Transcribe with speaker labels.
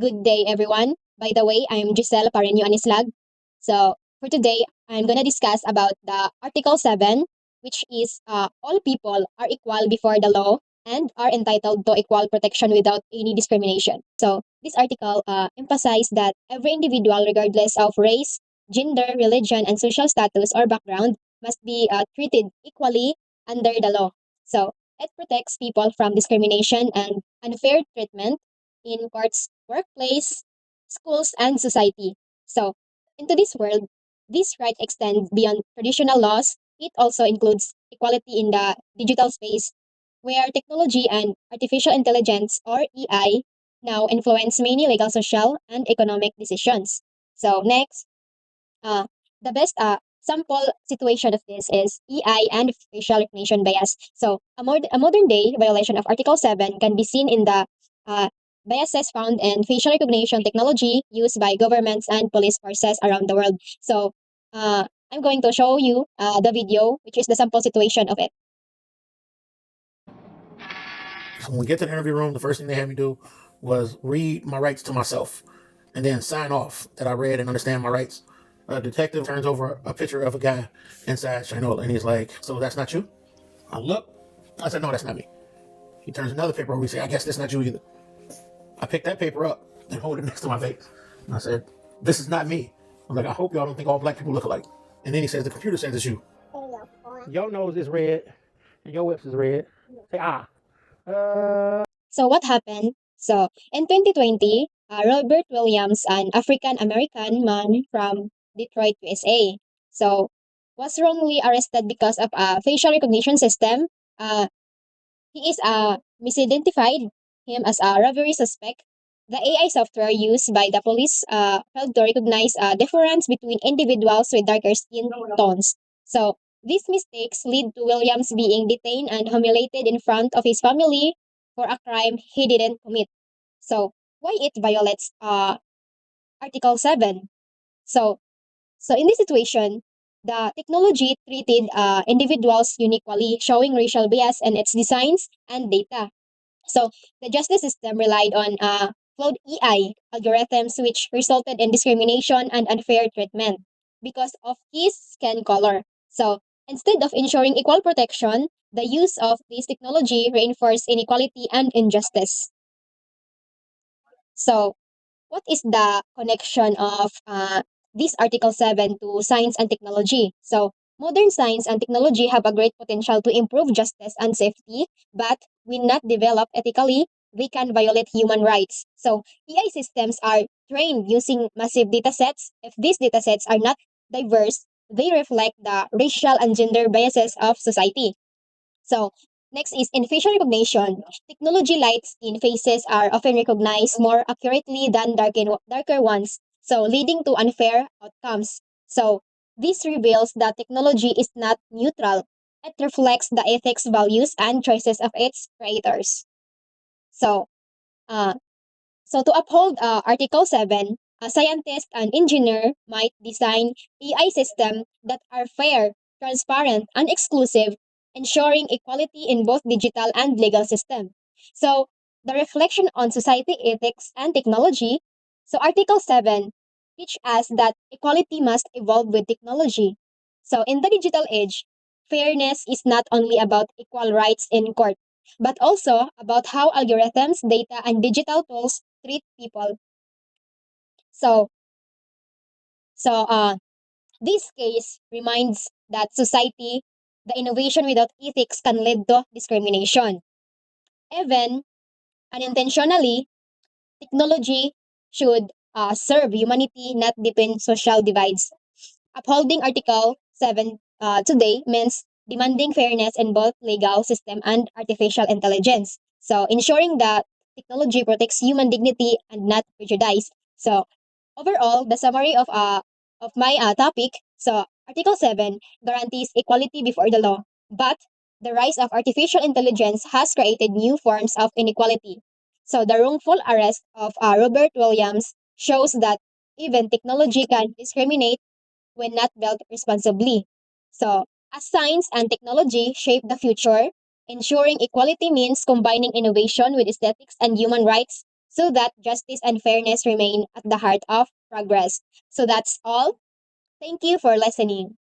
Speaker 1: Good day, everyone. By the way, I'm Giselle Pareño Anislag. So, for today, I'm going to discuss about the Article 7, which is all people are equal before the law and are entitled to equal protection without any discrimination. So, this article emphasizes that every individual, regardless of race, gender, religion, and social status or background, must be treated equally under the law. So, it protects people from discrimination and unfair treatment in courts, workplace, schools, and society. So, in today's world, this right extends beyond traditional laws. It also includes equality in the digital space, where technology and artificial intelligence, or AI, now influence many legal, social, and economic decisions. So, next, uh, the best sample situation of this is EI and facial recognition bias. So, a modern day violation of Article 7 can be seen in the uh, biases found in facial recognition technology used by governments and police forces around the world. So, I'm going to show you the video, which is the sample situation of it.
Speaker 2: So when we get to the interview room, the first thing they had me do was read my rights to myself and then sign off that I read and understand my rights. A detective turns over a picture of a guy inside Shinola and he's like, "So that's not you?" I look. I said, "No, that's not me." He turns another paper over. He said, "I guess that's not you either." I picked that paper up and hold it next to my face. And I said, "This is not me." I'm like, "I hope y'all don't think all black people look alike." And then he says, "The computer says it's you." Your nose is red and your lips is red. Say ah.
Speaker 1: So what happened? So in 2020, Robert Williams, an African American man from Detroit, USA, so was wrongly arrested because of a facial recognition system. He is misidentified him as a robbery suspect. The AI software used by the police failed to recognize a difference between individuals with darker skin tones. So these mistakes lead to Williams being detained and humiliated in front of his family for a crime he didn't commit. So why it violates Article 7? So so in this situation, the technology treated individuals uniquely, showing racial bias in its designs and data. So the justice system relied on flawed EI algorithms, which resulted in discrimination and unfair treatment because of his skin color. So instead of ensuring equal protection, the use of this technology reinforced inequality and injustice. So what is the connection of this Article 7 to science and technology? So, modern science and technology have a great potential to improve justice and safety, but when not developed ethically, they can violate human rights. So, AI systems are trained using massive data sets. If these data sets are not diverse, they reflect the racial and gender biases of society. So, next is in facial recognition. Technology light skin faces are often recognized more accurately than darker ones, so leading to unfair outcomes. So, this reveals that technology is not neutral. It reflects the ethics, values, and choices of its creators. So, uh, so to uphold Article 7, a scientist and engineer might design AI systems that are fair, transparent, and exclusive, ensuring equality in both digital and legal system. So the reflection on society ethics and technology. So Article 7 teach us that equality must evolve with technology. So in the digital age, fairness is not only about equal rights in court, but also about how algorithms, data, and digital tools treat people. So, so this case reminds that society, the innovation without ethics can lead to discrimination. Even unintentionally, technology should serve humanity, not deepen social divides. Upholding Article 7 today means demanding fairness in both legal system and artificial intelligence. So ensuring that technology protects human dignity and not prejudice. So overall, the summary of my topic. So Article 7 guarantees equality before the law, but the rise of artificial intelligence has created new forms of inequality. So the wrongful arrest of Robert Williams shows that even technology can discriminate when not built responsibly. So, as science and technology shape the future, ensuring equality means combining innovation with aesthetics and human rights. so that justice and fairness remain at the heart of progress. So that's all. Thank you for listening.